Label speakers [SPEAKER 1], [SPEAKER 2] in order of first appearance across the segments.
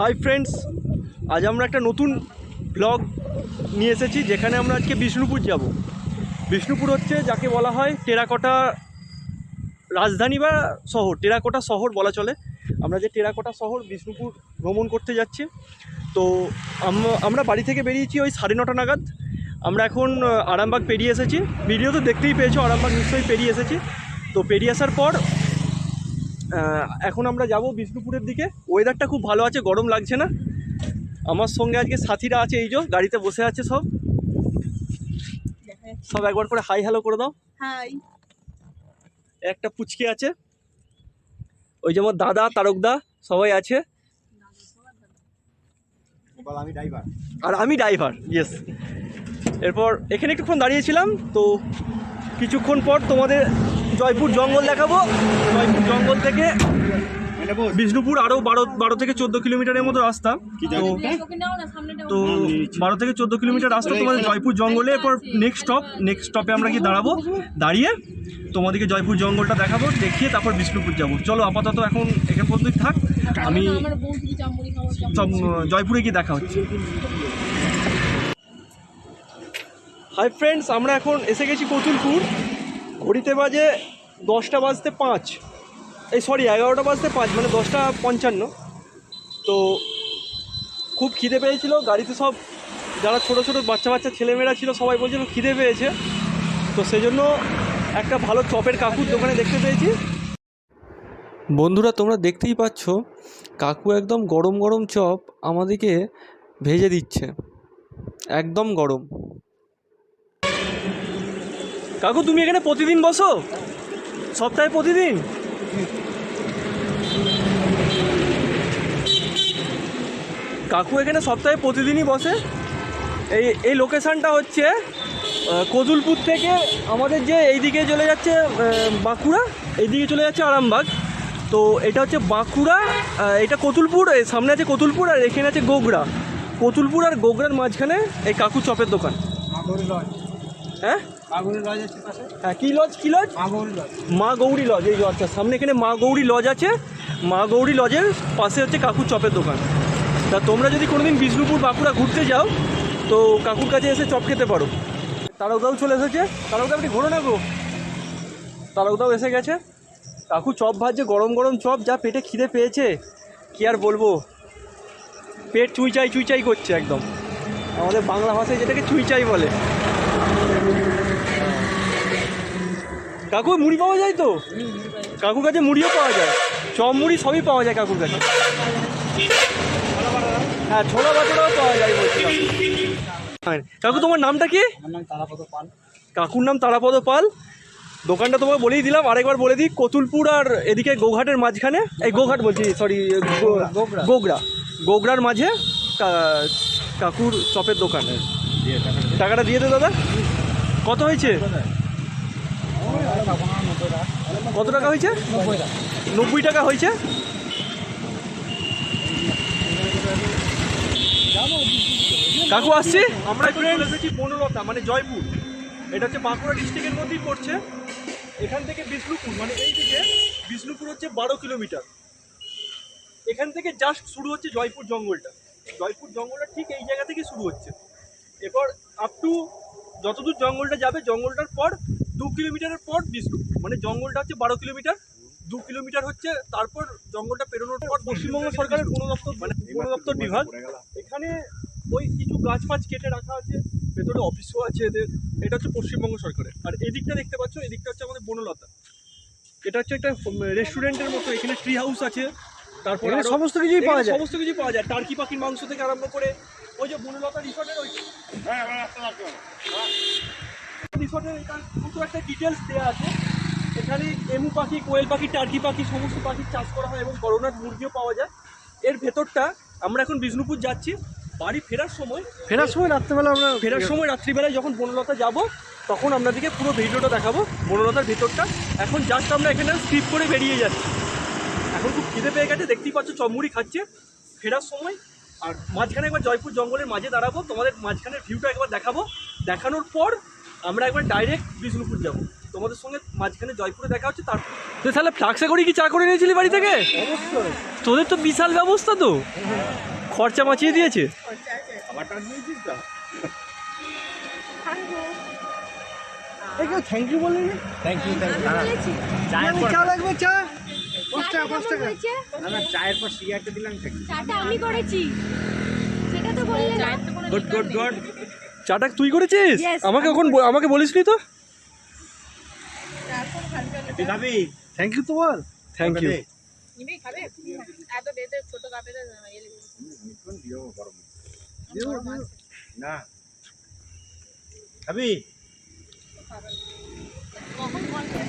[SPEAKER 1] Hi friends, আজ আমরা একটা নতুন ব্লগ নিয়ে এসেছি যেখানে আমরা আজকে বিষ্ণুপুর যাব। বিষ্ণুপুর হচ্ছে যাকে বলা হয় টেরাকোটা রাজধানী বা শহর, টেরাকোটা শহর বলা চলে। আমরা যে টেরাকোটা শহর বিষ্ণুপুর ভ্রমণ করতে যাচ্ছি। তো আমরা বাড়ি থেকে বেরিয়েছি ওই 9:30 নাগাদ। আমরা এখন আরামবাগ পেরিয়ে এসেছি। ভিডিও তো দেখতেই পেয়েছো, আরামবাগ নিশ্চয়ই পেরিয়ে এসেছি। তো পেরিয়ে আসার পর এখন আমরা যাব বিষ্ণুপুরের দিকে। ওয়েদারটা খুব ভালো আছে, গরম লাগছে না। আমার সঙ্গে আজকে সাথীরা আছে, এই যে গাড়িতে বসে আছে সব। একবার করে হাই হ্যালো করে দাও।
[SPEAKER 2] হাই।
[SPEAKER 1] একটা পুচকি আছে, ওই যেমন দাদা তারকদা সবাই আছে, আর আমি ড্রাইভার। ইয়েস। এরপর এখানে একটুক্ষণ দাঁড়িয়েছিলাম, তো কিছুক্ষণ পর তোমাদের জয়পুর জঙ্গল দেখাবো। জয়পুর জঙ্গল থেকে বিষ্ণুপুর আরও 12 থেকে 14 কিলোমিটারের মতো রাস্তা। তো 12 থেকে 14 কিলোমিটার রাস্তা তোমাদের জয়পুর জঙ্গলে। এরপর নেক্সট স্টপে আমরা গিয়ে দাঁড়াবো, দাঁড়িয়ে তোমাদেরকে জয়পুর জঙ্গলটা দেখাবো, দেখিয়ে তারপর বিষ্ণুপুর যাব। চলো আপাতত এখন এখান পর্যন্তই থাক, আমি সব জয়পুরে গিয়ে দেখা হচ্ছে। হাই ফ্রেন্ডস, আমরা এখন এসে গেছি কতুলপুর। ঘড়িতে বাজে 10:05, 11:05, মানে 10:55। তো খুব খিদে পেয়েছিল গাড়িতে, সব যারা ছোটো ছোটো বাচ্চা ছেলেমেয়েরা ছিল সবাই বলছিল খিদে পেয়েছে। তো সেজন্য একটা ভালো চপের কাকুর দোকানে দেখতে পেয়েছি। বন্ধুরা, তোমরা দেখতেই পাচ্ছ কাকু একদম গরম গরম চপ আমাদেরকে ভেজে দিচ্ছে, একদম গরম। কাকু, তুমি এখানে প্রতিদিন বসো? সপ্তাহে প্রতিদিন? কাকু এখানে সপ্তাহে প্রতিদিনই বসে। এই লোকেশানটা হচ্ছে কতুলপুর থেকে আমাদের যে এইদিকে চলে যাচ্ছে বাঁকুড়া, এইদিকে চলে যাচ্ছে আরামবাগ। তো এটা হচ্ছে বাঁকুড়া, এটা কতুলপুর, সামনে আছে কতুলপুর আর এখানে আছে গোগড়া। কতুলপুর আর গোগড়ার মাঝখানে এই কাকু চপের দোকান। হ্যাঁ হ্যাঁ, কী লজ? মা গৌরী লজ। এই আচ্ছা, সামনে এখানে মা গৌরী লজ আছে। মা গৌরী লজের পাশে হচ্ছে কাকুর চপের দোকান। তা তোমরা যদি কোনোদিন বিষ্ণুপুর বাঁকুড়া ঘুরতে যাও তো কাকুর কাছে এসে চপ খেতে পারো। তারকদাও চলে এসেছে। তারকদা আপনি ঘোরো না গো। তারকদাও এসে গেছে। কাকু চপ ভাজছে, গরম গরম চপ, যা পেটে খিদে পেয়েছে কি আর বলবো। পেট চুইচাই করছে একদম। আমাদের বাংলা ভাষায় যেটাকে চুইচাই বলে। কাকু মুড়ি পাওয়া যায় তো? কাকুর কাছে মুড়িও পাওয়া যায়, চপ মুড়ি সবই পাওয়া যায় কাকুর কাছে। হ্যাঁ, ছোলা বাটোরাও পাওয়া যায় বলছিলাম। কাকু, তোমার নামটা কি? কাকুর নাম তারাপদ পাল। দোকানটা তোমাকে বলেই দিলাম, আরেকবার বলে দিই। কতুলপুর আর এদিকে গোঘাটের মাঝখানে, এই গোঘাট বলছি, সরি, গোগড়ার মাঝে কাকুর চপের দোকান। টাকাটা দিয়ে দে দাদা। কত হয়েছে? কত টাকা হয়েছে? 90 টাকা হয়েছে। কাকু আসছি আমরা। চলে এসেছি বনলতা, মানে জয়পুর। এটা হচ্ছে বাঁকুড়া ডিস্ট্রিক্টের মধ্যেই পড়ছে। এখান থেকে বিষ্ণুপুর, মানে এই দিকে বিষ্ণুপুর হচ্ছে 12 কিলোমিটার। এখান থেকে জাস্ট শুরু হচ্ছে জয়পুর জঙ্গলটা। জয়পুর জঙ্গলটা ঠিক এই জায়গা থেকে শুরু হচ্ছে। এরপর আপ টু যতদূর জঙ্গলটা যাবে, জঙ্গলটার পর 2 কিলোমিটারের পর বিষ্ণুপুর। মানে জঙ্গলটা হচ্ছে 12 কিলোমিটার, 2 কিলোমিটার হচ্ছে। তারপর জঙ্গলটা পেরোনোর পর পশ্চিমবঙ্গ সরকারের বন দপ্তর, মানে বন দপ্তর বিভাগ। এখানে ওই কিছু গাছ ফাছ কেটে রাখা আছে, ভেতরে অফিসও আছে এদের। এটা হচ্ছে পশ্চিমবঙ্গ সরকারের। আর এদিকটা দেখতে পাচ্ছ, এদিকটা হচ্ছে আমাদের বনলতা। এটা হচ্ছে একটা রেস্টুরেন্টের মতো। এখানে ট্রি হাউস আছে, তারপরে সমস্ত কিছুই পাওয়া যায়। টার্কি পাখির মাংস থেকে আরম্ভ করে ওই যে বনলতা রিসর্টের ওই রিসর্টের দুটো একটা ডিটেলস দেওয়া আছে। এখানে এমু পাখি, কোয়েল পাখি, টার্কি পাখি, সমস্ত পাখির চাষ করা হয় এবং করোনার মুরগিও পাওয়া যায়। এর ভেতরটা আমরা এখন বিষ্ণুপুর যাচ্ছি। বাড়ি ফেরার সময় রাত্রিবেলায় যখন বনলতা যাব তখন আপনাদেরকে পুরো ভিডিওটা দেখাবো, বনলতার ভেতরটা। এখন জাস্ট আমরা এখানে স্কিপ করে বেরিয়ে যাচ্ছি। এখন খুব খিদে পেয়ে গেছে, দেখতেই পাচ্ছ চপমুড়ি খাচ্ছে ফেরার সময়। আর মাঝখানে একবার জয়পুর জঙ্গলের মাঝে দাঁড়াবো, তোমাদের মাঝখানের ভিউটা একবার দেখাবো। দেখানোর পর আমরা একবার ডাইরেক্ট বিষ্ণুপুর যাব। তোমাদের সঙ্গে মাঝখানে জয়পুরে দেখা হচ্ছে। তারপর তাহলে ফ্লাক্সে করে কি চা করে নিয়েছিলি বাড়ি থেকে? অবশ্যই, তোদের তো বিশাল ব্যবস্থা তো। খরচা বাঁচিয়ে দিয়েছে। থ্যাংক ইউ বললেন।
[SPEAKER 2] থ্যাংক ইউ চা লাগবে, চা 5 টাকা 5 টাকা। না চায়ের পর সিগারেটটা দিলাম। চাটা আমি করেছি, সেটা তো বললেন না।
[SPEAKER 1] Good good good. চাটা তুই করেছিস? আমাকে বলিসনি তো।
[SPEAKER 2] তুই খাবি? থ্যাংক ইউ তো বল।
[SPEAKER 1] Thank you.
[SPEAKER 3] নিবি খাবে? এত দেতে ছোট কাপে দে
[SPEAKER 2] না খাবি?
[SPEAKER 3] কখন কল করে?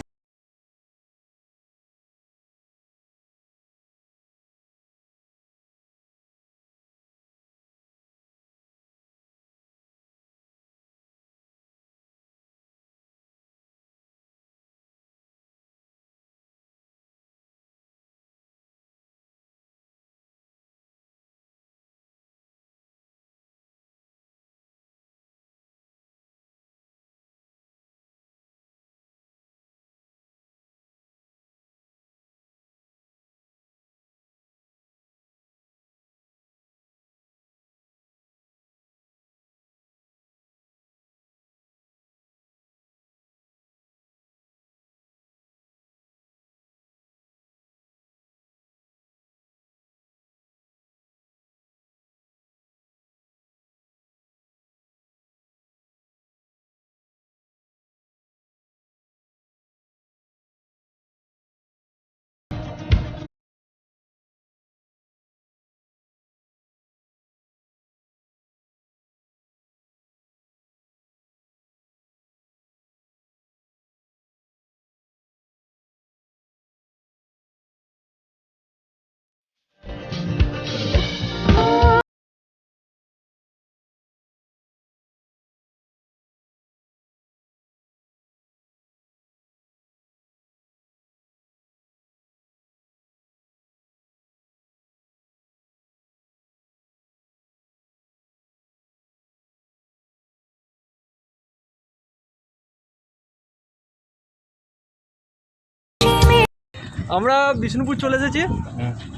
[SPEAKER 1] আমরা বিষ্ণুপুর চলে এসেছি।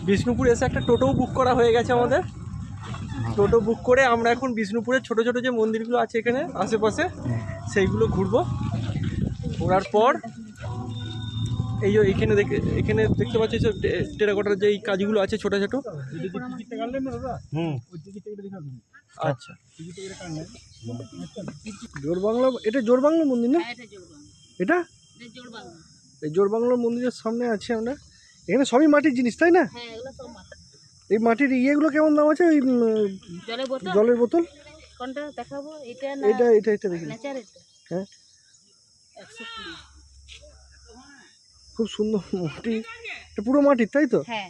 [SPEAKER 1] বিষ্ণুপুর এসে একটা টোটো বুক করা হয়ে গেছে আমাদের। টোটো বুক করে আমরা এখন বিষ্ণুপুরের ছোট ছোট যে মন্দিরগুলো আছে এখানে আশেপাশে সেইগুলো ঘুরবো। ঘোরার পর এখানে দেখতে পাচ্ছি সব টেরাকোটার যে কাজগুলো আছে ছোট ছোট। আচ্ছা, জোরবাংলা, এটা জোরবাংলা মন্দির না? এটা এই জোরবাংলা মন্দিরের সামনে আছে আমরা। এখানে সবই মাটির জিনিস, তাই না? এই মাটির ইয়েগুলো কেমন দাম আছে? ওই জলের বোতল
[SPEAKER 3] কোনটা দেখাবো? এটা না
[SPEAKER 1] এটা দেখি। হ্যাঁ,
[SPEAKER 3] 120।
[SPEAKER 1] খুব সুন্দর মাটি। এটা পুরো মাটির, তাই তো?
[SPEAKER 3] হ্যাঁ,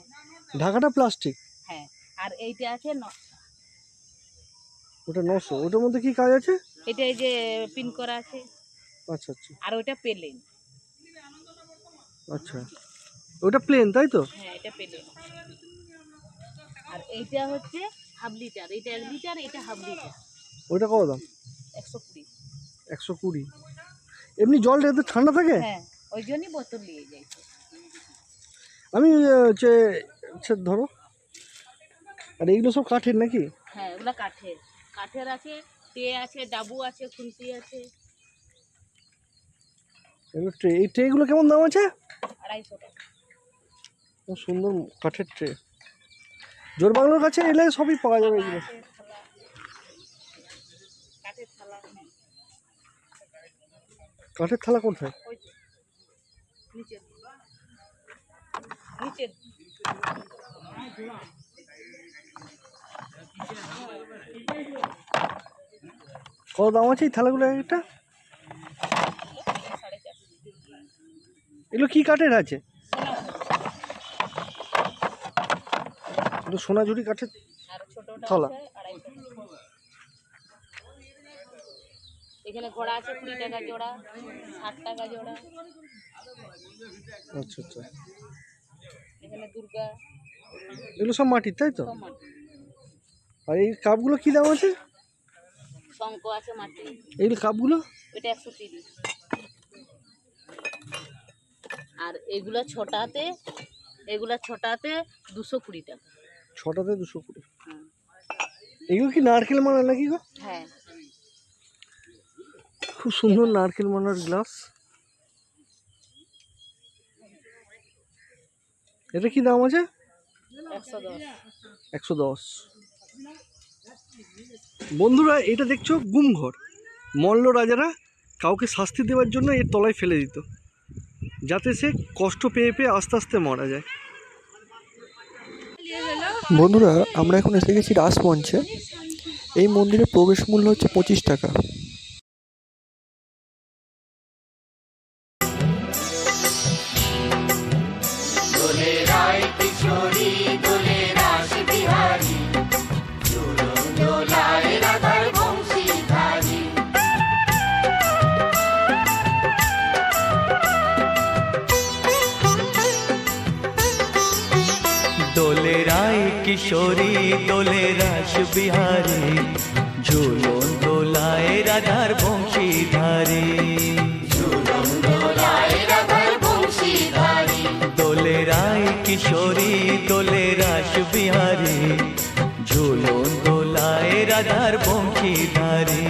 [SPEAKER 1] ঢাকাটা প্লাস্টিক।
[SPEAKER 3] হ্যাঁ। আর এইটা আছে
[SPEAKER 1] ওটা 900। ওটার মধ্যে কি কাজ আছে?
[SPEAKER 3] এটা এই যে পিন করা আছে।
[SPEAKER 1] আচ্ছা আচ্ছা।
[SPEAKER 3] আর ওটা প্লেন।
[SPEAKER 1] আচ্ছা, ওটা প্লেন, তাই তো?
[SPEAKER 3] হ্যাঁ, এটা প্লেন। আর এইটা হচ্ছে হাফ লিটার। এটা 1 লিটার, এটা হাফ লিটার।
[SPEAKER 1] ওটা কত দাম?
[SPEAKER 3] 120।
[SPEAKER 1] 120। এমনি জলটা এত ঠান্ডা থাকে?
[SPEAKER 3] হ্যাঁ, ওই জন্যই বোতল নিয়ে যাই।
[SPEAKER 1] আমি ধরো। আর এইগুলো সব কাঠের নাকি?
[SPEAKER 3] হ্যাঁ, এগুলো কাঠের। কাঠের আছে, টে আছে, ডাবু আছে, খুন্তি আছে।
[SPEAKER 1] এগুলো ট্রে। এই ট্রেগুলো কেমন দাম আছে?
[SPEAKER 3] 250 টাকা।
[SPEAKER 1] খুব সুন্দর কাঠের ট্রে। জোরবাংলার কাছে এলে সবই পাওয়া যাবে এগুলো।
[SPEAKER 3] কাঠের থালা।
[SPEAKER 1] কাঠের থালা কোথায়?
[SPEAKER 3] ওই যে নিচে নিচে।
[SPEAKER 1] কত দাম আছে এই থালাগুলো একটা?
[SPEAKER 3] 450।
[SPEAKER 1] এগুলো কি কাঠের আছে? সোনাঝুরি কাঠের
[SPEAKER 3] আর ছোটটা
[SPEAKER 1] থালা।
[SPEAKER 3] আছে 250। এখানে ঘোড়া আছে 20 টাকা জোড়া, 60 টাকা জোড়া।
[SPEAKER 1] আচ্ছা আচ্ছা।
[SPEAKER 3] এখানে দুর্গা।
[SPEAKER 1] এগুলো সব মাটির, তাই তো?
[SPEAKER 3] সব মাটি।
[SPEAKER 1] আর এই কাপগুলো কি দাম আছে?
[SPEAKER 3] শঙ্খ আছে মাটি।
[SPEAKER 1] এইগুলো কাপগুলো?
[SPEAKER 3] এটা 130। আর এগুলা ছোটাতে 220 টাকা।
[SPEAKER 1] ছটাতে 220।
[SPEAKER 3] হ্যাঁ।
[SPEAKER 1] এগুলো কি নারকেল মালা নাকি গো?
[SPEAKER 3] হ্যাঁ,
[SPEAKER 1] খুব সুন্দর নারকেল মালার গ্লাস। এটা কি দাম আছে?
[SPEAKER 3] 110।
[SPEAKER 1] 110। বন্ধুরা, এটা দেখছো গুমঘর। মল্ল রাজারা কাউকে শাস্তি দেওয়ার জন্য এর তলায় ফেলে দিত, যাতে সে কষ্ট পেয়ে পেয়ে আস্তে আস্তে মারা যায়। বন্ধুরা, আমরা এখন এসে গেছি রাসমঞ্চে। এই মন্দিরের প্রবেশ মূল্য হচ্ছে 25 টাকা।
[SPEAKER 4] দোলে রায় কিশোরী দোলে রাস বিহারী, ঝুলন দোলায় রাধার বংশীধারী। দোলে রায় কিশোরী দোলে রাস বিহারী, ঝুলন দোলায় রাধার বংশীধারী।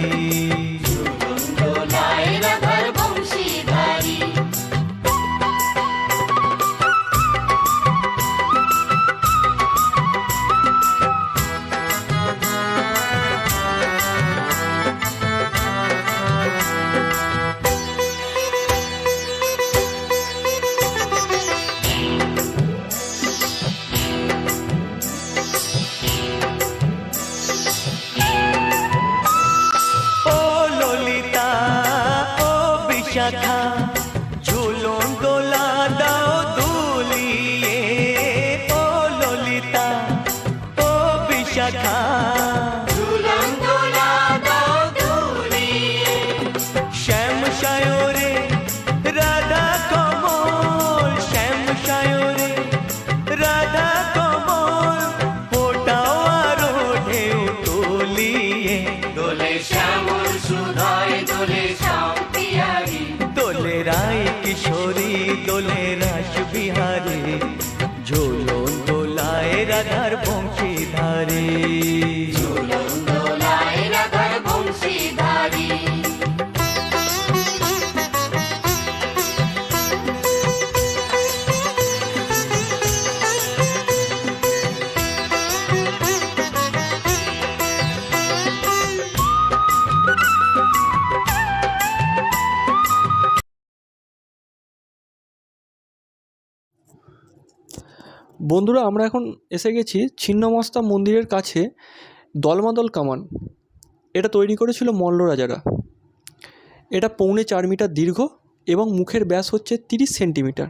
[SPEAKER 4] শাখা ঝুলন দোলা দাও দুলিয়ে, ও ললিতা ও বিশাখা ঝুলন দোলা দাও দুলিয়ে। শ্যাম সায়রে রাধা কমল, শ্যাম সায়রে রাধা কমল, ফোটাও আরো ঢেউ তুলিয়ে। দোলে শ্যামল সুধায় দোলে শ্যাম পিয়ারি, দোলে রায় কিশোরী দোলে রাস বিহারী, ঝুলন দোলায় রাধার বংশীধারী। ঝুলন দোলায় রাধার বংশীধারী।
[SPEAKER 1] বন্ধুরা, আমরা এখন এসে গেছি ছিন্নমস্তা মন্দিরের কাছে দলমাদল কামান। এটা তৈরি করেছিল মল্ল রাজারা। এটা 4.25 মিটার দীর্ঘ এবং মুখের ব্যাস হচ্ছে 30 সেন্টিমিটার।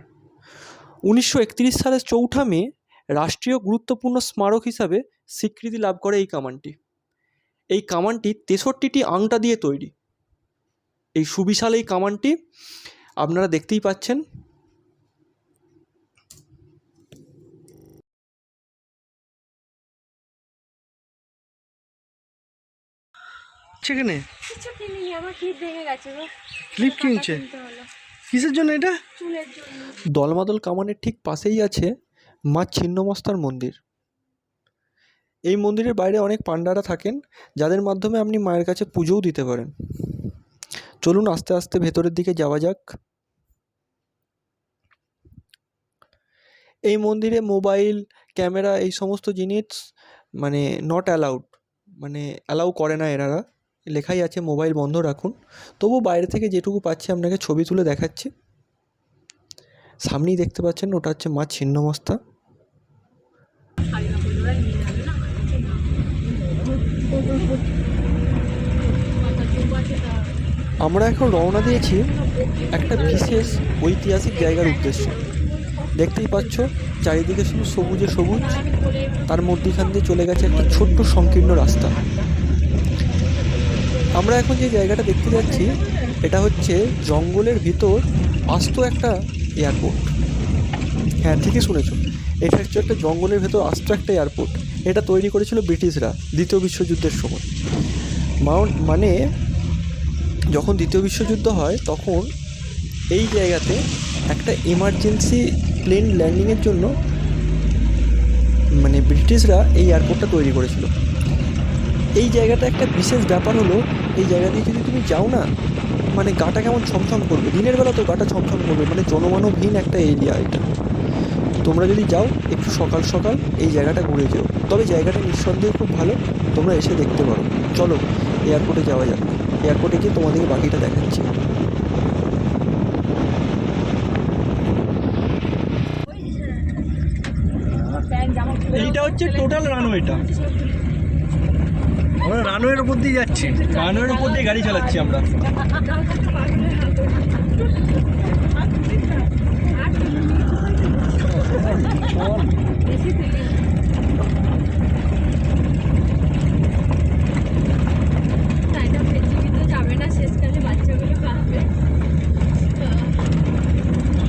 [SPEAKER 1] 1931 সালের 4 মে রাষ্ট্রীয় গুরুত্বপূর্ণ স্মারক হিসাবে স্বীকৃতি লাভ করে এই কামানটি। এই কামানটি 63টি আংটা দিয়ে তৈরি। এই সুবিশাল এই কামানটি আপনারা দেখতেই পাচ্ছেন। সেখানে
[SPEAKER 2] কিছু কিনিনি, আমার ক্লিপ ভেঙে গেছে গো।
[SPEAKER 1] ক্লিপ কিনছে? কিসের জন্য এটা?
[SPEAKER 2] চুলের জন্য।
[SPEAKER 1] দলমাদল কামানের ঠিক পাশেই আছে মা ছিন্নমস্তার মন্দির। এই মন্দিরের বাইরে অনেক পান্ডারা থাকেন, যাদের মাধ্যমে আপনি মায়ের কাছে পুজোও দিতে পারেন। চলুন আস্তে আস্তে ভেতরের দিকে যাওয়া যাক। এই মন্দিরে মোবাইল, ক্যামেরা এই সমস্ত জিনিস মানে নট অ্যালাউড, মানে অ্যালাউ করে না এনারা। লেখাই আছে মোবাইল বন্ধ রাখুন। তবু বাইরে থেকে যেটুকু পাচ্ছি আপনাকে ছবি তুলে দেখাচ্ছি। সামনেই দেখতে পাচ্ছেন, ওটা হচ্ছে মা ছিন্নমস্তা। আমরা এখন রওনা দিয়েছি একটা বিশেষ ঐতিহাসিক জায়গার উদ্দেশ্যে। দেখতেই পাচ্ছ চারিদিকে শুধু সবুজে সবুজ, তার মধ্যখান দিয়ে চলে গেছে একটা ছোট্ট সংকীর্ণ রাস্তা। আমরা এখন যে জায়গাটা দেখতে যাচ্ছি এটা হচ্ছে জঙ্গলের ভিতর আস্ত একটা এয়ারপোর্ট। হ্যাঁ, ঠিকই শুনেছ, এটা হচ্ছে একটা জঙ্গলের ভেতর আস্ত একটা এয়ারপোর্ট। এটা তৈরি করেছিল ব্রিটিশরা দ্বিতীয় বিশ্বযুদ্ধের সময়। মানে যখন দ্বিতীয় বিশ্বযুদ্ধ হয় তখন এই জায়গাতে একটা এমার্জেন্সি প্লেন ল্যান্ডিংয়ের জন্য মানে ব্রিটিশরা এই এয়ারপোর্টটা তৈরি করেছিল। এই জায়গাটা একটা বিশেষ ব্যাপার হলো, এই জায়গা দিয়ে যদি তুমি যাও না, মানে গাটা কেমন ছমছম করবে, দিনের বেলা তো গাটা ছমছম করবে, মানে জনমানবহীন একটা এরিয়া এটা। তোমরা যদি যাও একটু সকাল সকাল এই জায়গাটা ঘুরে যেও, তবে জায়গাটা নিঃসন্দেহে খুব ভালো, তোমরা এসে দেখতে পারো। চলো এয়ারপোর্টে যাওয়া যাক, এয়ারপোর্টে গিয়ে তোমাদেরকে বাকিটা দেখাচ্ছি। এইটা হচ্ছে টোটাল রানওয়েটা,
[SPEAKER 2] আমরা রানওয়ের উপর দিয়ে যাচ্ছি,
[SPEAKER 1] রানওয়ের উপর দিয়ে গাড়ি চালাচ্ছি আমরা।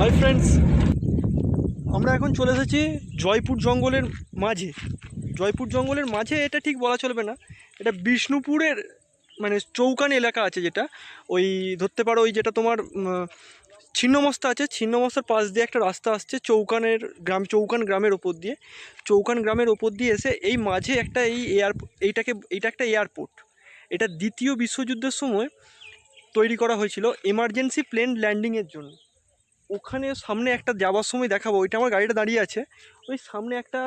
[SPEAKER 1] হাই ফ্রেন্ডস, আমরা এখন চলে এসেছি জয়পুর জঙ্গলের মাঝে। জয়পুর জঙ্গলের মাঝে এটা ঠিক বলা চলবে না, এটা বিষ্ণুপুরের মানে চৌকান এলাকা আছে, যেটা ওই ধরতে পারো ওই যেটা তোমার ছিন্নমস্তা আছে, ছিন্নমস্তার পাশ দিয়ে একটা রাস্তা আসছে চৌকানের গ্রাম, চৌকান গ্রামের ওপর দিয়ে, চৌকান গ্রামের ওপর দিয়ে এসে এই মাঝে একটা এই এইটা একটা এয়ারপোর্ট। এটা দ্বিতীয় বিশ্বযুদ্ধের সময় তৈরি করা হয়েছিল এমার্জেন্সি প্লেন ল্যান্ডিংয়ের জন্য। ওখানে সামনে একটা যাওয়ার সময় দেখাবো, ওইটা আমার গাড়িটা দাঁড়িয়ে আছে, ওই সামনে একটা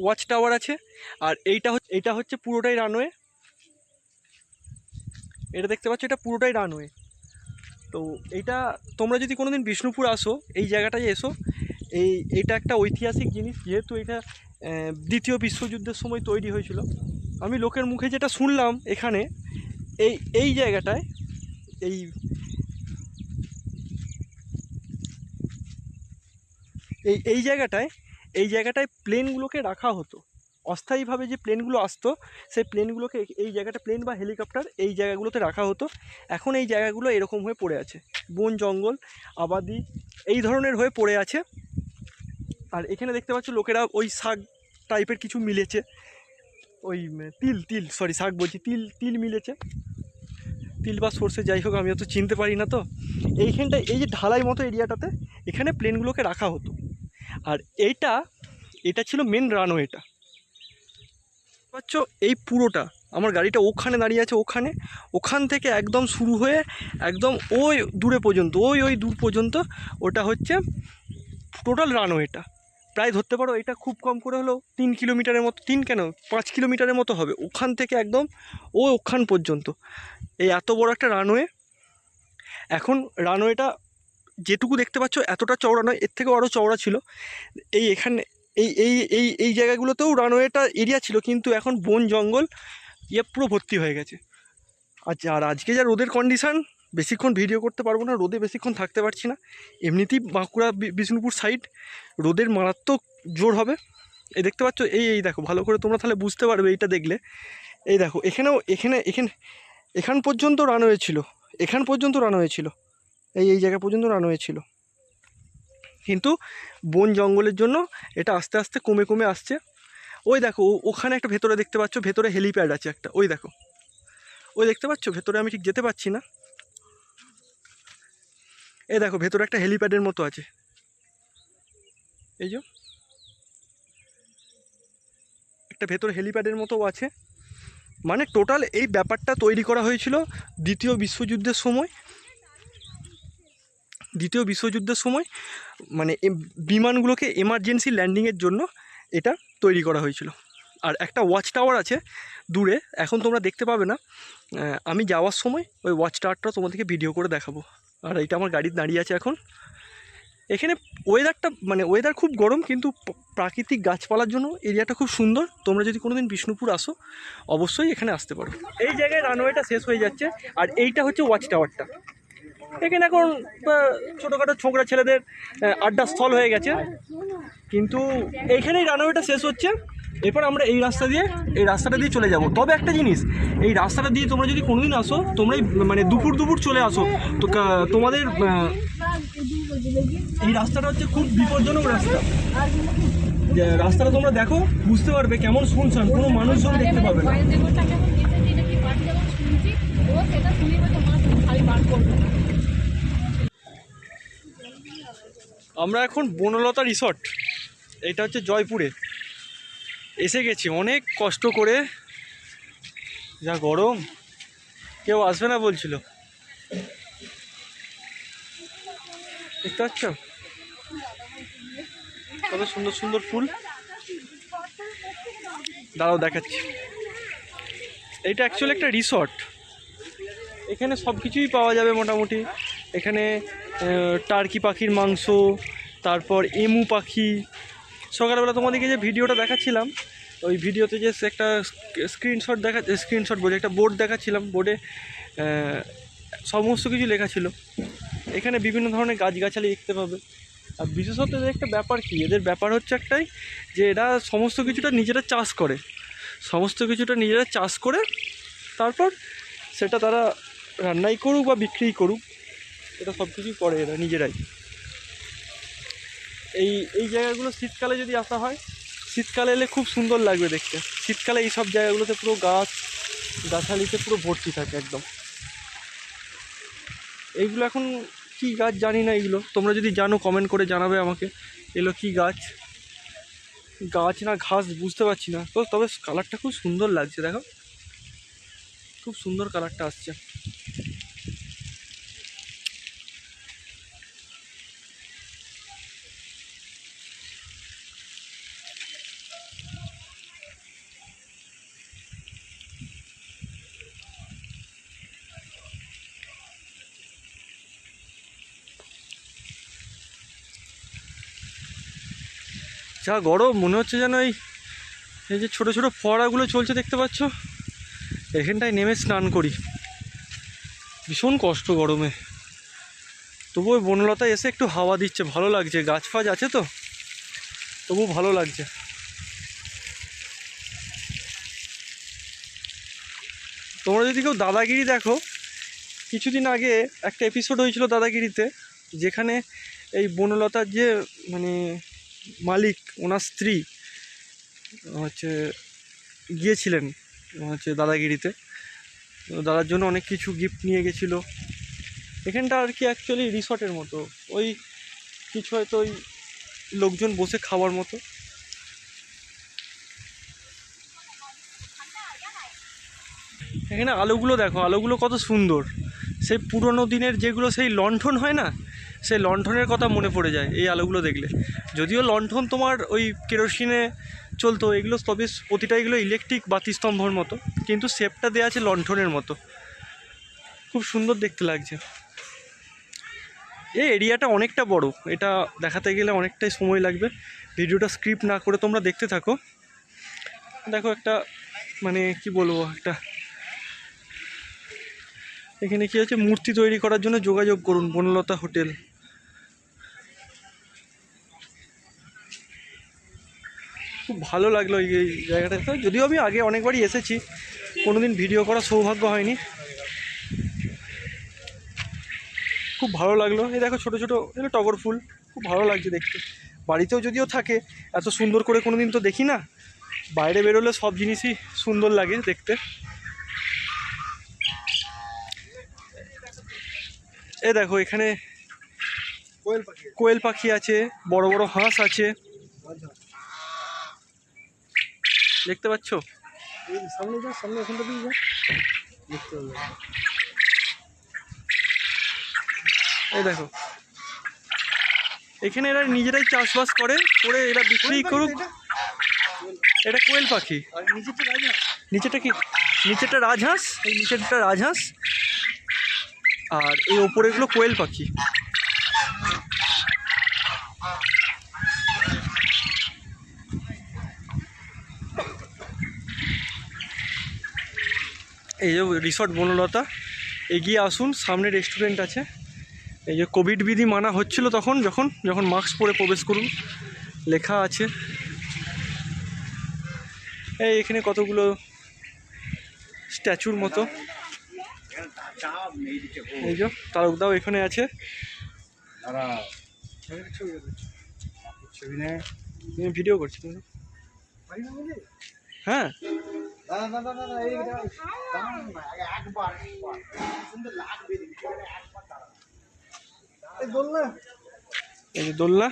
[SPEAKER 1] ওয়াচ টাওয়ার আছে। আর এইটা হচ্ছে পুরোটাই রানওয়ে, এটা দেখতে পাচ্ছ, এটা পুরোটাই রানওয়ে। তো এইটা তোমরা যদি কোনো দিন বিষ্ণুপুর আসো, এই জায়গাটায় এসো, এইটা একটা ঐতিহাসিক জিনিস, যেহেতু এটা দ্বিতীয় বিশ্বযুদ্ধের সময় তৈরি হয়েছিল। আমি লোকের মুখে যেটা শুনলাম এখানে এই জায়গাটায় এই জায়গাটায় প্লেনগুলোকে রাখা হতো, অস্থায়ীভাবে যে প্লেনগুলো আসতো সেই প্লেনগুলোকে এই জায়গাটা, প্লেন বা হেলিকপ্টার এই জায়গাগুলোতে রাখা হতো। এখন এই জায়গাগুলো এরকম হয়ে পড়ে আছে, বন জঙ্গল আবাদি এই ধরনের হয়ে পড়ে আছে। আর এখানে দেখতে পাচ্ছ লোকেরা ওই শাক টাইপের কিছু মিলেছে, ওই তিল শাক বলছি, তিল মিলেছে, তিল বা সর্ষে, যাই হোক আমি অত চিনতে পারি না। তো এইখানটায় এই যে ঢালাই মতো এরিয়াটাতে এখানে প্লেনগুলোকে রাখা হতো। আর এটা ছিল মেন রানওয়েটা, পাচ্ছ এই পুরোটা। আমার গাড়িটা ওখানে দাঁড়িয়ে আছে, ওখান থেকে একদম শুরু হয়ে একদম ওই দূরে পর্যন্ত, ওই দূর পর্যন্ত ওটা হচ্ছে টোটাল রানওয়েটা। প্রায় ধরতে পারো এটা খুব কম করে হলেও 3 কিলোমিটারের মতো, 5 কিলোমিটারের মতো হবে, ওখান থেকে একদম ওখান পর্যন্ত এই এত বড় একটা রানওয়ে। এখন রানওয়েটা যেটুকু দেখতে পাচ্ছ এতটা চওড়া নয়, এর থেকেও আরও চওড়া ছিল। এখানে এই জায়গাগুলোতেও রানওয়েটা এরিয়া ছিল, কিন্তু এখন বন জঙ্গল পুরো ভর্তি হয়ে গেছে। আচ্ছা, আর আজকে যা রোদের কন্ডিশান, বেশিক্ষণ ভিডিও করতে পারবো না, রোদে বেশিক্ষণ থাকতে পারছি না। এমনিতেই বাঁকুড়া বিষ্ণুপুর সাইড রোদের মারাত্মক জোর হবে। এই দেখতে পাচ্ছ, এই দেখো ভালো করে তোমরা তাহলে বুঝতে পারবে এইটা দেখলে। এই দেখো এখান পর্যন্ত রানওয়ে ছিল, এখান পর্যন্ত রানওয়ে ছিল, এই জায়গা পর্যন্ত রানওয়ে ছিল, কিন্তু বন জঙ্গলের জন্য এটা আস্তে আস্তে কমে আসছে। ওই দেখো ওখানে একটা ভেতরে দেখতে পাচ্ছ, ভেতরে হেলিপ্যাড আছে একটা, ওই দেখো, ওই দেখতে পাচ্ছ ভেতরে, আমি ঠিক যেতে পারছি না। এই দেখো ভেতরে একটা হেলিপ্যাডের মতো আছে, এই যে একটা ভেতরে হেলিপ্যাডের মতো আছে। মানে টোটাল এই ব্যাপারটা তৈরি করা হয়েছিল দ্বিতীয় বিশ্বযুদ্ধের সময়, মানে বিমানগুলোকে এমার্জেন্সি ল্যান্ডিংয়ের জন্য এটা তৈরি করা হয়েছিল। আর একটা ওয়াচ টাওয়ার আছে দূরে, এখন তোমরা দেখতে পাবে না, আমি যাওয়ার সময় ওই ওয়াচ টাওয়ারটা তোমাদেরকে ভিডিও করে দেখাবো। আর এটা আমার গাড়ি দাঁড়িয়ে আছে এখন। এখানে ওয়েদার খুব গরম, কিন্তু প্রাকৃতিক গাছপালার জন্য এরিয়াটা খুব সুন্দর। তোমরা যদি কোনোদিন বিষ্ণুপুর আসো অবশ্যই এখানে আসতে পারো। এই জায়গায় রানওয়েটা শেষ হয়ে যাচ্ছে, আর এইটা হচ্ছে ওয়াচ টাওয়ারটা। এখানে এখন ছোটোখাটো ছোকরা ছেলেদের আড্ডা স্থল হয়ে গেছে, কিন্তু এইখানেই রানওয়েটা শেষ হচ্ছে। এরপর আমরা এই রাস্তাটা দিয়ে চলে যাব। তবে একটা জিনিস, এই রাস্তাটা দিয়ে তোমরা যদি কোনোদিন আসো, তোমরা মানে দুপুর চলে আসো, তো তোমাদের এই রাস্তাটা হচ্ছে খুব বিপজ্জনক রাস্তা। যে রাস্তাটা তোমরা দেখো বুঝতে পারবে কেমন শুনশান, কোনো মানুষজন দেখতে পাবে না। আমরা এখন বনলতা রিসর্ট, এটা হচ্ছে জয়পুরে এসে গেছি অনেক কষ্ট করে। যা গরম, কেউ আসবে না বলছিল। দেখতে পাচ্ছ কত সুন্দর সুন্দর ফুল। দাঁড়াও দেখাচ্ছি। এইটা অ্যাকচুয়ালি একটা রিসর্ট, এখানে সব কিছুই পাওয়া যাবে মোটামুটি। এখানে টার্কি পাখির মাংস, তারপর এমু পাখি। সকালবেলা তোমাদেরকে যে ভিডিওটা দেখাচ্ছিলাম, ওই ভিডিওতে যে একটা স্ক্রিনশট বলে একটা বোর্ড দেখাচ্ছিলাম, বোর্ডে সমস্ত কিছু লেখা ছিল। এখানে বিভিন্ন ধরনের গাছগাছালি দেখতে পাবে। আর বিশেষত এদের একটা ব্যাপার কি, এদের ব্যাপার হচ্ছে একটাই, যে এরা সমস্ত কিছুটা নিজেরা চাষ করে, তারপর সেটা তারা রান্নাই করুক বা বিক্রিই করুক, এটা সব কিছুই করে এরা নিজেরাই। এই জায়গাগুলো শীতকালে যদি আসা হয়, শীতকালে এলে খুব সুন্দর লাগবে দেখতে। শীতকালে এই সব জায়গাগুলোতে পুরো গাছালিতে পুরো ভর্তি থাকে একদম। এইগুলো এখন কি গাছ জানি না, এইগুলো তোমরা যদি জানো কমেন্ট করে জানাবে আমাকে। এগুলো কি গাছ না ঘাস বুঝতে পারছি না তো, তবে কালারটা খুব সুন্দর লাগছে, দেখো খুব সুন্দর কালারটা আসছে। যা গরম, মনে হচ্ছে যেন এই যে ছোটো ছোটো ফোয়ারাগুলো চলছে দেখতে পাচ্ছ, এখানটায় নেমে স্নান করি। ভীষণ কষ্ট গরমে, তবু ওই বনলতায় এসে একটু হাওয়া দিচ্ছে, ভালো লাগছে, গাছ ফাছ আছে তো তবু ভালো লাগছে। তোমরা যদি কেউ দাদাগিরি দেখো, কিছুদিন আগে একটা এপিসোড হয়েছিল দাদাগিরিতে, যেখানে এই বনলতার যে মানে মালিক, ওনার স্ত্রী হচ্ছে গিয়েছিলেন হচ্ছে দাদাগিরিতে, দাদার জন্য অনেক কিছু গিফট নিয়ে গেছিলো। এখানটা আর কি অ্যাকচুয়ালি রিসর্টের মতো, ওই কিছু হয়তো ওই লোকজন বসে খাওয়ার মতো। এখানে আলোগুলো দেখো, আলোগুলো কত সুন্দর, সেই পুরনো দিনের যেগুলো সেই লণ্ঠন হয় না, সেই লণ্ঠনের কথা মনে পড়ে যায় এই আলোগুলো দেখলে। যদিও লণ্ঠন তোমার ওই কেরোসিনে চলতো, এগুলো তবে প্রতিটা এগুলো ইলেকট্রিক বাতিস্তম্ভর মতো, কিন্তু শেপটা দেওয়া আছে লণ্ঠনের মতো, খুব সুন্দর দেখতে লাগছে। এই এরিয়াটা অনেকটা বড়, এটা দেখাতে গেলে অনেকটাই সময় লাগবে। ভিডিওটা স্ক্রিপ্ট না করে তোমরা দেখতে থাকো। দেখো একটা মানে কি বলবো, একটা এখানে কি হচ্ছে, মূর্তি তৈরি করার জন্য যোগাযোগ করুন বনলতা হোটেল। খুব ভালো লাগলো এই জায়গাটাতে, যদিও আমি আগে অনেকবারই এসেছি, কোনোদিন ভিডিও করার সৌভাগ্য হয়নি। খুব ভালো লাগলো। এই দেখো ছোটো ছোটো এগুলো টগর ফুল, খুব ভালো লাগছে দেখতে। বাড়িতেও যদিও থাকে, এত সুন্দর করে কোনো দিন তো দেখি না, বাইরে বেরোলে সব জিনিসই সুন্দর লাগে দেখতে। এ দেখো এখানে কোয়েল পাখি আছে, বড় বড় হাঁস আছে, দেখতে পাচ্ছ। সামনে এখানটা দিয়ে দেখতে পাবে। এই দেখো এখানে এরা নিজেরাই চাষবাস করে এরা বিক্রি করুক। এটা কোয়েল পাখি, নিচেটা কি, নিচেটা রাজহাঁস, এই নিচেরটা রাজহাঁস, আর এই ওপরে এগুলো কোয়েল পাখি। এই যে রিসর্ট বনলতা, এগিয়ে আসুন, সামনে রেস্টুরেন্ট আছে। এই যে কোভিড বিধি মানা হচ্ছিল তখন, যখন মাস্ক পরে প্রবেশ করুন লেখা আছে। এই এখানে কতগুলো স্ট্যাচুর মতো, এই যে তারকদাও এখানে আছে। ভিডিও করছি হ্যাঁ। এই যে দোলনা,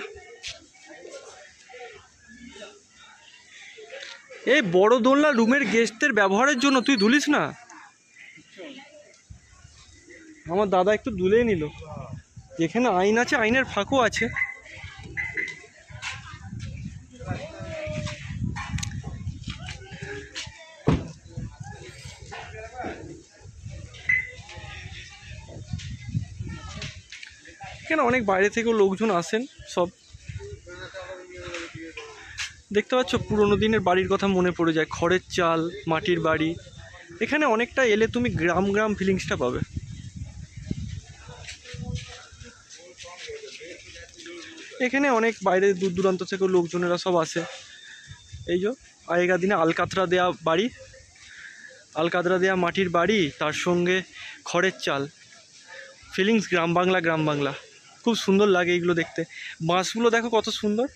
[SPEAKER 1] এই বড় দোলনা রুমের গেস্টদের ব্যবহারের জন্য, তুই দুলিস না। আমার দাদা একটু দুলে নিল। যেখানে আইন আছে আইনের ফাঁকও আছে। এখানে অনেক বাইরে থেকেও লোকজন আসেন সব। দেখতে পাচ্ছ পুরোনো দিনের বাড়ির কথা মনে পড়ে যায়, খড়ের চাল, মাটির বাড়ি। এখানে অনেকটা এলে তুমি গ্রাম গ্রাম ফিলিংসটা পাবে। এখানে অনেক বাইরে দূর দূরান্ত থেকে লোকজনেরা সব আসে। এই যে আগেকার দিনে আলকাতরা দেয়া বাড়ি, আলকাতরা দেয়া মাটির বাড়ি, তার সঙ্গে খড়ের চাল, ফিলিংস গ্রাম বাংলা, গ্রাম বাংলা। খুব সুন্দর লাগে এইগুলো দেখতে। বাঁশগুলো দেখো কত সুন্দর,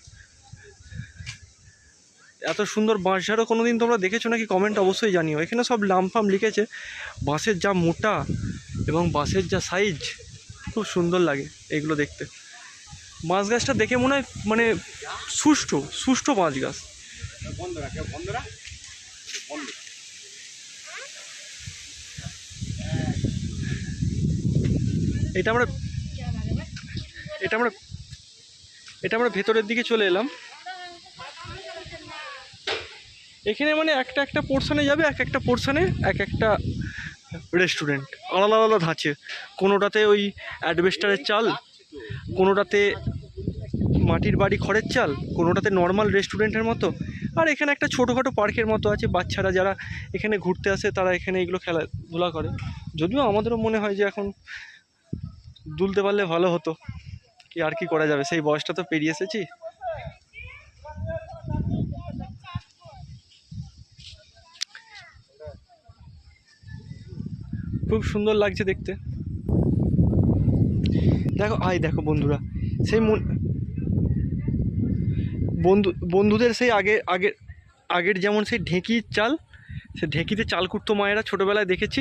[SPEAKER 1] এত সুন্দর বাঁশঝাড়ও কোনো দিন তোমরা দেখেছো নাকি কমেন্ট অবশ্যই জানিও। এখানে সব নাম ফাম লিখেছে। বাঁশের যা মোটা এবং বাঁশের যা সাইজ, খুব সুন্দর লাগে এইগুলো দেখতে। বাঁশ গাছটা দেখে মনে হয় মানে সুষ্ঠু বাঁশ গাছ। এটা আমরা ভেতরের দিকে চলে এলাম। এখানে মানে একটা পোর্শনে যাবে, একটা পোর্শনে একটা রেস্টুরেন্ট, আলাদা আলাদা ধাঁচে। কোনোটাতে ওই অ্যাডভেস্টারের চাল, কোনোটাতে মাটির বাড়ি খড়ের চাল, কোনোটাতে নর্মাল রেস্টুরেন্টের মতো। আর এখানে একটা ছোটোখাটো পার্কের মতো আছে। বাচ্চারা যারা এখানে ঘুরতে আসে তারা এখানে এগুলো খেলাধুলা করে। যদিও আমাদেরও মনে হয় যে এখন দুলতে পারলে ভালো হতো, কি আর কি করা যাবে, সেই বয়সটা তো পেরিয়ে এসেছি। খুব সুন্দর লাগছে দেখতে। দেখো বন্ধুরা, সেই বন্ধুদের সেই আগের যেমন সেই ঢেঁকির চাল, সে ঢেঁকিতে চাল কুটতো মায়েরা, ছোটোবেলায় দেখেছি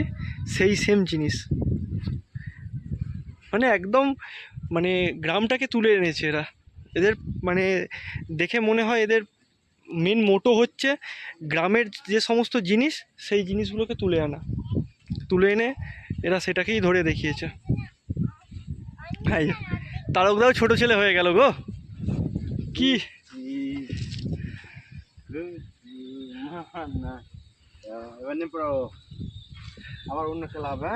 [SPEAKER 1] সেই সেম জিনিস। মানে একদম মানে গ্রামটাকে তুলে এনেছে এরা। এদের মানে দেখে মনে হয় এদের মেন মোটো হচ্ছে গ্রামের যে সমস্ত জিনিস, সেই জিনিসগুলোকে তুলে এনে এরা সেটাকেই ধরে দেখিয়েছে। হ্যাঁ, তারকদাও ছোট ছেলে হয়ে গেল গো। কি
[SPEAKER 2] আবার অন্য খেলা হবে।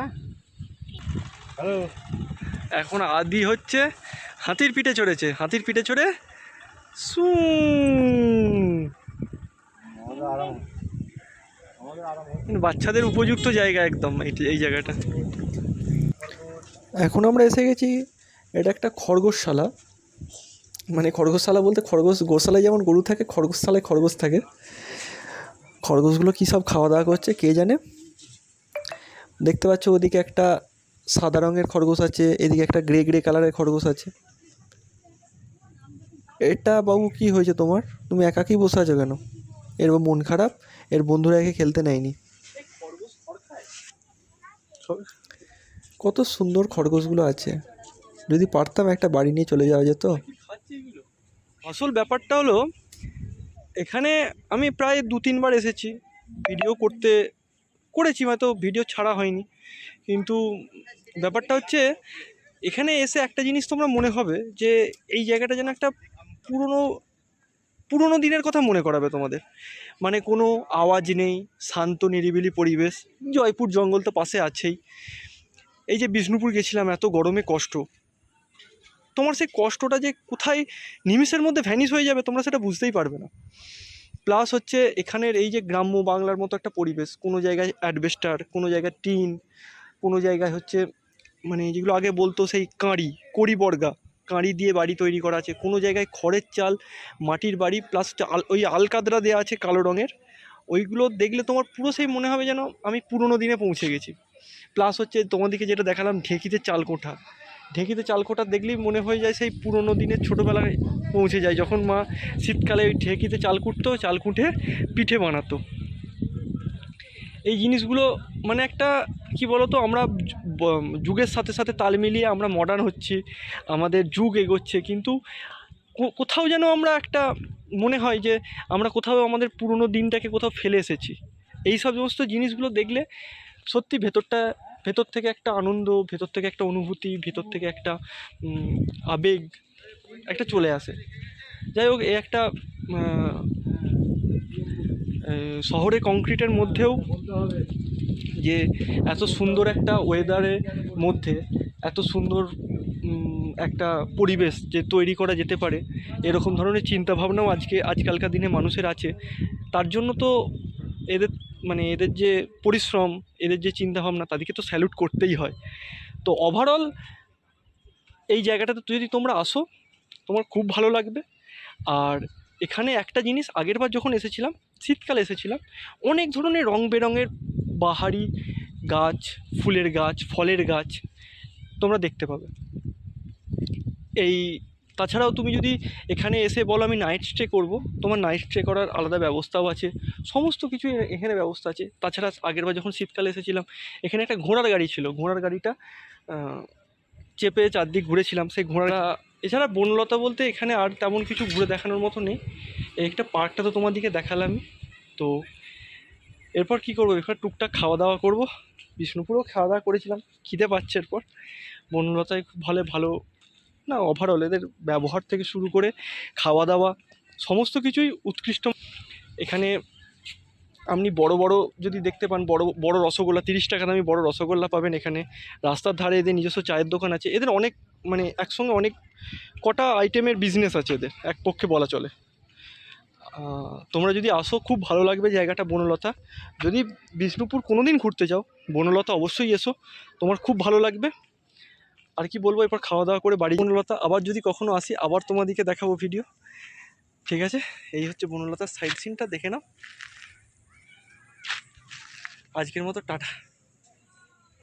[SPEAKER 1] হ্যালো, এখন আদি হচ্ছে হাতির পিঠে চড়েছে। হাতির পিঠে চড়ে বাচ্চাদের উপযুক্ত জায়গা একদম এই জায়গাটা। এখন আমরা এসে গেছি, এটা একটা খরগোশশালা। মানে খরগোশশালা বলতে গোশালায় যেমন গরু থাকে, খরগোশশালায় খরগোশ থাকে। খরগোশগুলো কী সব খাওয়া দাওয়া করছে কে জানে। দেখতে পাচ্ছ ওদিকে একটা সাদা রঙের খরগোশ আছে, এদিকে একটা গ্রে কালারের খরগোশ আছে। এটা বাবু কি হয়েছে তোমার? তুমি একাকই বসে আছো কেন? এর মন খারাপ, এর বন্ধুরা একে খেলতে নেয়নি। কত সুন্দর খরগোশগুলো আছে, যদি পারতাম একটা বাড়ি নিয়ে চলে যাওয়া যেত। আসল ব্যাপারটা হলো এখানে আমি প্রায় 2-3 বার এসেছি, ভিডিও করেছি, হয়তো ভিডিও ছাড়া হয়নি। কিন্তু ব্যাপারটা হচ্ছে এখানে এসে একটা জিনিস তোমরা মনে হবে যে এই জায়গাটা যেন একটা পুরনো দিনের কথা মনে করাবে তোমাদের। মানে কোনো আওয়াজ নেই, শান্ত নিরিবিলি পরিবেশ। জয়পুর জঙ্গল তো পাশে আছেই। এই যে বিষ্ণুপুর গেছিলাম, এত গরমে কষ্ট, তোমার সেই কষ্টটা যে কোথায় নিমিষের মধ্যে ভ্যানিশ হয়ে যাবে তোমরা সেটা বুঝতেই পারবে না। প্লাস হচ্ছে এখানের এই যে গ্রাম্য বাংলার মতো একটা পরিবেশ, কোনো জায়গায় অ্যাডভেস্টার, কোনো জায়গায় টিন, কোনো জায়গায় হচ্ছে মানে যেগুলো আগে বলতো সেই কড়ি বর্গা কাঁড়ি দিয়ে বাড়ি তৈরি করা আছে, কোনো জায়গায় খড়ের চাল, মাটির বাড়ি, প্লাস ওই আলকাতরা দেওয়া আছে কালো রঙের। ওইগুলো দেখলে তোমার পুরো সেই মনে হবে যেন আমি পুরনো দিনে পৌঁছে গেছি। প্লাস হচ্ছে তোমাদেরকে যেটা দেখালাম ঢেঁকিতে চাল কোঠা দেখলেই মনে হয়ে যায় সেই পুরনো দিনের ছোটোবেলায় পৌঁছে যায়, যখন মা শীতকালে ওই ঢেঁকিতে চাল কুটে পিঠে বানাতো। এই জিনিসগুলো মানে একটা কি বলতো, আমরা যুগের সাথে সাথে তাল মিলিয়ে আমরা মডার্ন হচ্ছি, আমাদের যুগ এগোচ্ছে, কিন্তু কোথাও যেন আমরা একটা মনে হয় যে আমরা কোথাও আমাদের পুরনো দিনটাকে কোথাও ফেলে এসেছি। এই সব সমস্ত জিনিসগুলো দেখলে সত্যি ভেতরটা ভেতর থেকে একটা আনন্দ, ভেতর থেকে একটা অনুভূতি, ভেতর থেকে একটা আবেগ একটা চলে আসে। যাই হোক, এই একটা শহরে কংক্রিটের মধ্যেও যে এত সুন্দর একটা ওয়েদারের মধ্যে এত সুন্দর একটা পরিবেশ যে তৈরি করা যেতে পারে, এরকম ধরনের চিন্তাভাবনাও আজকালকার দিনে মানুষের আছে। তার জন্য তো এদের এদের যে পরিশ্রম, এদের যে চিন্তাভাবনা, তাদেরকে তো স্যালুট করতেই হয়। তো ওভারঅল এই জায়গাটাতে যদি তোমরা আসো, তোমার খুব ভালো লাগবে। আর এখানে একটা জিনিস, আগেরবার যখন এসেছিলাম, শীতকালে এসেছিলাম, অনেক ধরনের রং বেরঙের বাহারি গাছ, ফুলের গাছ, ফলের গাছ তোমরা দেখতে পাবে। তাছাড়াও তুমি যদি এখানে এসে বলো আমি নাইট স্টে করবো, তোমার নাইট স্টে করার আলাদা ব্যবস্থাও আছে, সমস্ত কিছু এখানে ব্যবস্থা আছে। তাছাড়া আগেরবার যখন শীতকালে এসেছিলাম, এখানে একটা ঘোড়ার গাড়ি ছিল, ঘোড়ার গাড়িটা চেপে চারদিক ঘুরেছিলাম। সেই ঘোড়াটা, এছাড়া বনলতা বলতে এখানে আর তেমন কিছু ঘুরে দেখানোর মতো নেই। এই একটা পার্কটা তো তোমাদেরকে দেখালামই। তো এরপর কী করবো, এরপর টুকটাক খাওয়া দাওয়া করবো। বিষ্ণুপুরেও খাওয়া দাওয়া করেছিলাম, খিদে পাচ্ছে। এরপর বনলতায় খুব ভালো না, ওভারঅল এদের ব্যবহার থেকে শুরু করে খাওয়া দাওয়া সমস্ত কিছুই উৎকৃষ্ট। এখানে আপনি বড় যদি দেখতে পান, বড় রসগোল্লা, 30 টাকা দামি বড় রসগোল্লা পাবেন এখানে। রাস্তার ধারে এদের নিজস্ব চায়ের দোকান আছে। এদের অনেক একসঙ্গে অনেক কটা আইটেমের বিজনেস আছে এদের, এক পক্ষে বলা চলে। তোমরা যদি আসো খুব ভালো লাগবে জায়গাটা বনলতা। যদি বিষ্ণুপুর কোনো দিন ঘুরতে যাও, বনলতা অবশ্যই এসো, তোমার খুব ভালো লাগবে। আর কি বলবো, এরপর খাওয়া দাওয়া করে বাড়ি। বনলতা আবার যদি কখনো আসি, আবার তোমাদেরকে দেখাবো ভিডিও, ঠিক আছে? এই হচ্ছে বনলতার সাইড সিনটা, দেখে নাও। আজকের মতো টাটা।